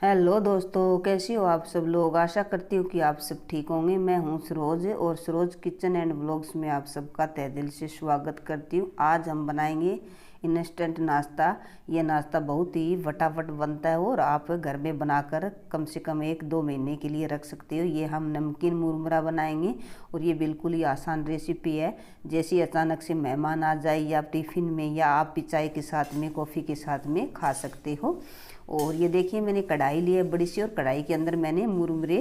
Hello दोस्तों, कैसी हो आप सब लोग। आशा करती हूँ कि आप सब ठीक होंगे। मैं हूँ सरोज और सरोज किचन एंड व्लॉग्स में आप सबका तहे दिल से स्वागत करती हूँ। आज हम बनाएंगे इंस्टेंट नाश्ता। ये नाश्ता बहुत ही फटाफट बनता है और आप घर में बनाकर कम से कम 1-2 महीने के लिए रख सकते हो। ये हम नमकीन मुरमुरा बनाएंगे और ये बिल्कुल ही आसान रेसिपी है। जैसे अचानक से मेहमान आ जाए या टिफ़िन में या आप भी चाय के साथ में कॉफ़ी के साथ में खा सकते हो। और ये देखिए मैंने कढ़ाई ली है बड़ी सी और कढ़ाई के अंदर मैंने मुरमुरे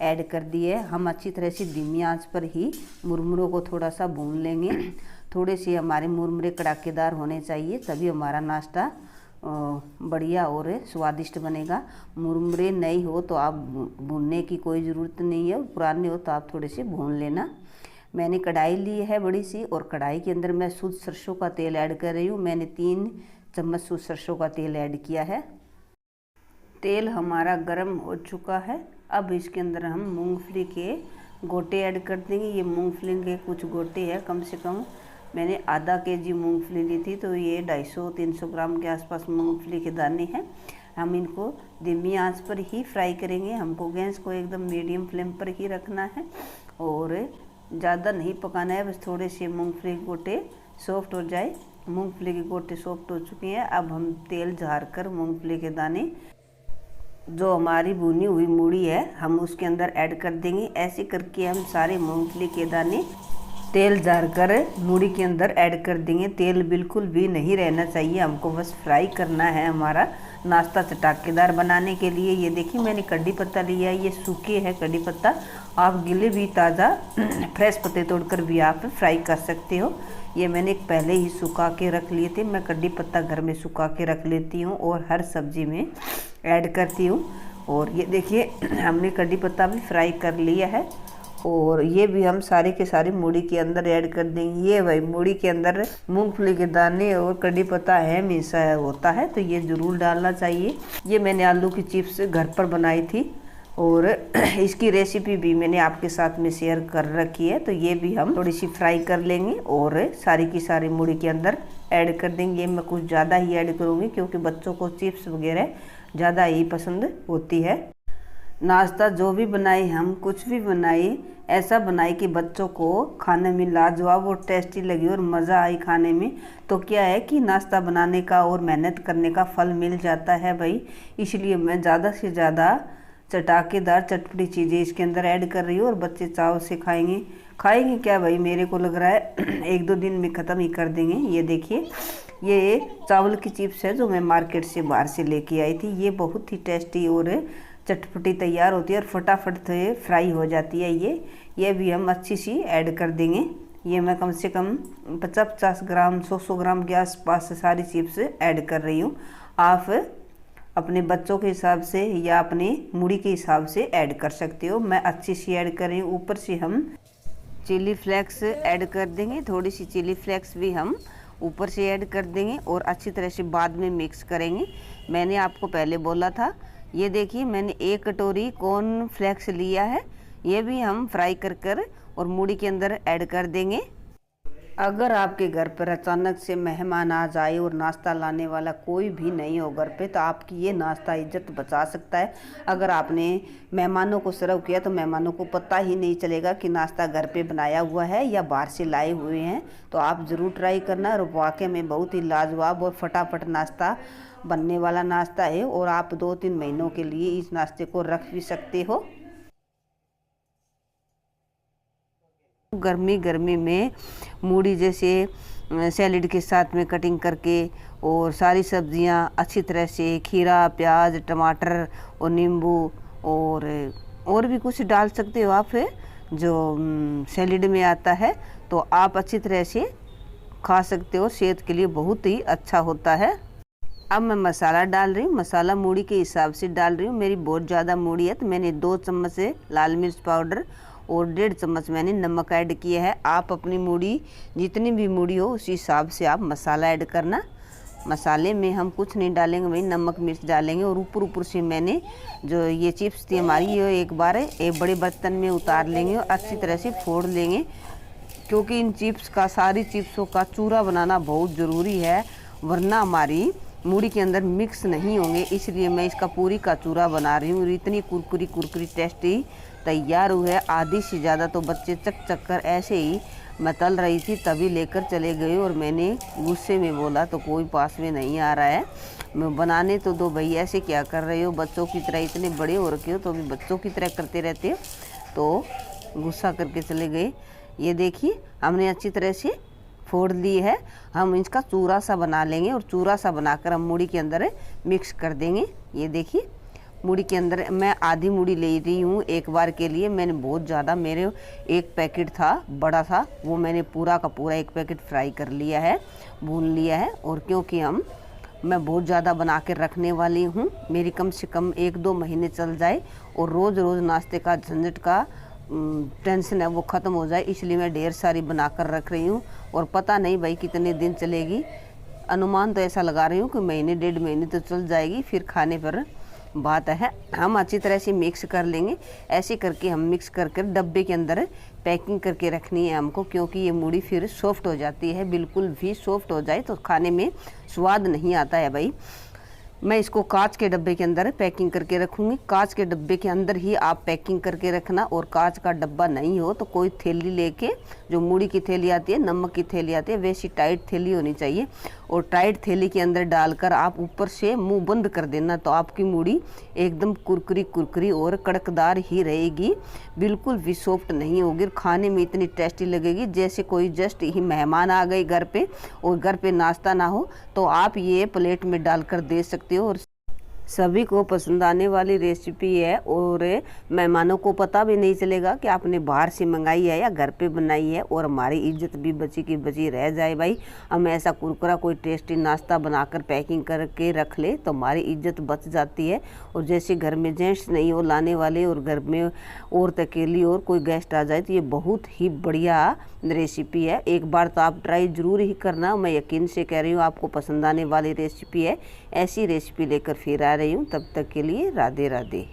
ऐड कर दिए। हम अच्छी तरह से धीमी आंच पर ही मुरमुरों को थोड़ा सा भून लेंगे। थोड़े से हमारे मुरमुरे कड़ाकेदार होने चाहिए, तभी हमारा नाश्ता बढ़िया और स्वादिष्ट बनेगा। मुरमुरे नए हो तो आप भूनने की कोई ज़रूरत नहीं है, पुराने हो तो आप थोड़े से भून लेना। मैंने कढ़ाई ली है बड़ी सी और कढ़ाई के अंदर मैं शुद्ध सरसों का तेल ऐड कर रही हूँ। मैंने 3 चम्मच शुद्ध सरसों का तेल ऐड किया है। तेल हमारा गर्म हो चुका है। अब इसके अंदर हम मूंगफली के गोटे ऐड कर देंगे। ये मूंगफली के कुछ गोटे हैं, कम से कम मैंने आधा केजी मूंगफली ली थी, तो ये 250-300 ग्राम के आसपास मूंगफली के दाने हैं। हम इनको धीमी आंच पर ही फ्राई करेंगे। हमको गैस को एकदम मीडियम फ्लेम पर ही रखना है और ज़्यादा नहीं पकाना है, बस थोड़े से मूंगफली के गोटे सॉफ्ट हो जाए। मूंगफली के गोटे सॉफ्ट हो चुके हैं। अब हम तेल झाड़ कर मूंगफली के दाने, जो हमारी भुनी हुई मूढ़ी है, हम उसके अंदर ऐड कर देंगे। ऐसे करके हम सारे मूंगफली के दाने तेल जार कर मूढ़ी के अंदर ऐड कर देंगे। तेल बिल्कुल भी नहीं रहना चाहिए, हमको बस फ्राई करना है हमारा नाश्ता चटाकेदार बनाने के लिए। ये देखिए मैंने कड़ी पत्ता लिया है, ये सूखे है कड़ी पत्ता। आप गिले भी ताज़ा फ्रेश पत्ते तोड़कर भी आप फ्राई कर सकते हो। ये मैंने पहले ही सुखा के रख लिए थे। मैं कड़ी पत्ता घर में सुखा के रख लेती हूँ और हर सब्जी में ऐड करती हूँ। और ये देखिए हमने कड़ी पत्ता भी फ्राई कर लिया है और ये भी हम सारे के सारे मूढ़ी के अंदर ऐड कर देंगे। ये भाई मूढ़ी के अंदर मूंगफली के दाने और कड़ी पत्ता हमेशा होता है, तो ये ज़रूर डालना चाहिए। ये मैंने आलू की चिप्स घर पर बनाई थी और इसकी रेसिपी भी मैंने आपके साथ में शेयर कर रखी है, तो ये भी हम थोड़ी सी फ्राई कर लेंगे और सारी की सारी मूढ़ी के अंदर ऐड कर देंगे। ये मैं कुछ ज़्यादा ही ऐड करूँगी क्योंकि बच्चों को चिप्स वगैरह ज़्यादा ही पसंद होती है। नाश्ता जो भी बनाए, हम कुछ भी बनाए, ऐसा बनाए कि बच्चों को खाने में लाजवाब और टेस्टी लगे और मज़ा आए खाने में। तो क्या है कि नाश्ता बनाने का और मेहनत करने का फल मिल जाता है भाई। इसलिए मैं ज़्यादा से ज़्यादा चटाकेदार चटपटी चीज़ें इसके अंदर ऐड कर रही हूँ और बच्चे चाव से खाएंगे क्या भाई, मेरे को लग रहा है 1-2 दिन में ख़त्म ही कर देंगे। ये देखिए ये चावल की चिप्स है जो मैं मार्केट से बाहर से लेके आई थी। ये बहुत ही टेस्टी और चटपटी तैयार होती है और फटाफट से फ्राई हो जाती है। ये भी हम अच्छी सी ऐड कर देंगे। ये मैं कम से कम 50-50 ग्राम 100 ग्राम के आसपास से सारी चिप्स ऐड कर रही हूँ। आप अपने बच्चों के हिसाब से या अपने मूढ़ी के हिसाब से ऐड कर सकते हो। मैं अच्छी सी ऐड कर रही हूँ। ऊपर से हम चिली फ्लेक्स ऐड कर देंगे। थोड़ी सी चिली फ्लेक्स भी हम ऊपर से ऐड कर देंगे और अच्छी तरह से बाद में मिक्स करेंगे। मैंने आपको पहले बोला था। ये देखिए मैंने 1 कटोरी कॉर्न फ्लेक्स लिया है, ये भी हम फ्राई कर और मूढ़ी के अंदर ऐड कर देंगे। अगर आपके घर पर अचानक से मेहमान आ जाए और नाश्ता लाने वाला कोई भी नहीं हो घर पे, तो आपकी ये नाश्ता इज्जत बचा सकता है। अगर आपने मेहमानों को सर्व किया तो मेहमानों को पता ही नहीं चलेगा कि नाश्ता घर पे बनाया हुआ है या बाहर से लाए हुए हैं। तो आप ज़रूर ट्राई करना और वाकई में बहुत ही लाजवाब और फटाफट नाश्ता बनने वाला नाश्ता है और आप 2-3 महीनों के लिए इस नाश्ते को रख भी सकते हो। गर्मी में मूढ़ी जैसे सैलेड के साथ में कटिंग करके और सारी सब्जियां अच्छी तरह से खीरा, प्याज, टमाटर और नींबू और भी कुछ डाल सकते हो आप जो सैलेड में आता है, तो आप अच्छी तरह से खा सकते हो। सेहत के लिए बहुत ही अच्छा होता है। अब मैं मसाला डाल रही हूँ। मसाला मूढ़ी के हिसाब से डाल रही हूँ। मेरी बहुत ज़्यादा मूढ़ी है तो मैंने 2 चम्मच से लाल मिर्च पाउडर और 1.5 चम्मच मैंने नमक ऐड किया है। आप अपनी मूढ़ी जितनी भी मूढ़ी हो उसी हिसाब से आप मसाला ऐड करना। मसाले में हम कुछ नहीं डालेंगे, वही नमक मिर्च डालेंगे और ऊपर से मैंने जो ये चिप्स थी हमारी, ये एक बार एक बड़े बर्तन में उतार लेंगे और अच्छी तरह से फोड़ लेंगे, क्योंकि इन चिप्स का सारी चिप्सों का चूरा बनाना बहुत ज़रूरी है, वरना हमारी मूढ़ी के अंदर मिक्स नहीं होंगे, इसलिए मैं इसका पूरी का चूरा बना रही हूँ। और इतनी कुरकुरी कुरकुरी टेस्टी तैयार हुई है। आधी से ज़्यादा तो बच्चे चक चक कर ऐसे ही मैं तल रही थी तभी लेकर चले गए, और मैंने गुस्से में बोला तो कोई पास में नहीं आ रहा है, मैं बनाने तो दो भाई, ऐसे क्या कर रहे हो, बच्चों की तरह इतने बड़े हो रखे हो तो अभी बच्चों की तरह करते रहते हो। तो गुस्सा करके चले गए। ये देखिए हमने अच्छी तरह से फोड़ ली है। हम इसका चूरा सा बना लेंगे और चूरा सा बनाकर हम मूढ़ी के अंदर मिक्स कर देंगे। ये देखिए मूढ़ी के अंदर मैं आधी मूढ़ी ले रही हूँ एक बार के लिए। मैंने बहुत ज़्यादा, मेरे एक पैकेट था बड़ा सा, वो मैंने पूरा का पूरा एक पैकेट फ्राई कर लिया है, भून लिया है। और क्योंकि मैं बहुत ज़्यादा बना के रखने वाली हूँ, मेरी कम से कम 1-2 महीने चल जाए और रोज़ रोज़ नाश्ते का झंझट का टेंशन है वो ख़त्म हो जाए, इसलिए मैं ढेर सारी बनाकर रख रही हूँ। और पता नहीं भाई कितने दिन चलेगी, अनुमान तो ऐसा लगा रही हूँ कि महीने 1.5 महीने तो चल जाएगी, फिर खाने पर बात है। हम अच्छी तरह से मिक्स कर लेंगे। ऐसे करके हम मिक्स करके डब्बे के अंदर पैकिंग करके रखनी है हमको, क्योंकि ये मूढ़ी फिर सॉफ्ट हो जाती है। बिल्कुल भी सॉफ्ट हो जाए तो खाने में स्वाद नहीं आता है भाई। मैं इसको कांच के डब्बे के अंदर पैकिंग करके रखूँगी। कांच के डब्बे के अंदर ही आप पैकिंग करके रखना, और कांच का डब्बा नहीं हो तो कोई थैली लेके, जो मूढ़ी की थैली आती है, नमक की थैली आती है, वैसी टाइट थैली होनी चाहिए। और टाइट थैली के अंदर डालकर आप ऊपर से मुंह बंद कर देना, तो आपकी मूढ़ी एकदम कुरकुरी कुरकुरी और कड़कदार ही रहेगी, बिल्कुल भी सॉफ्ट नहीं होगी। खाने में इतनी टेस्टी लगेगी जैसे कोई जस्ट ही मेहमान आ गए घर पे और घर पे नाश्ता ना हो तो आप ये प्लेट में डालकर दे सकते हो। और सभी को पसंद आने वाली रेसिपी है, और मेहमानों को पता भी नहीं चलेगा कि आपने बाहर से मंगाई है या घर पे बनाई है, और हमारी इज्जत भी बची की बची रह जाए भाई। हम ऐसा कुरकुरा कोई टेस्टी नाश्ता बनाकर पैकिंग करके रख ले तो हमारी इज्जत बच जाती है। और जैसे घर में जेंट्स नहीं हो लाने वाले, और घर में औरत अकेली और कोई गेस्ट आ जाए, तो ये बहुत ही बढ़िया रेसिपी है। एक बार तो आप ट्राई ज़रूर ही करना, मैं यकीन से कह रही हूँ आपको पसंद आने वाली रेसिपी है। ऐसी रेसिपी लेकर फिर आ रही हूँ, तब तक के लिए राधे राधे।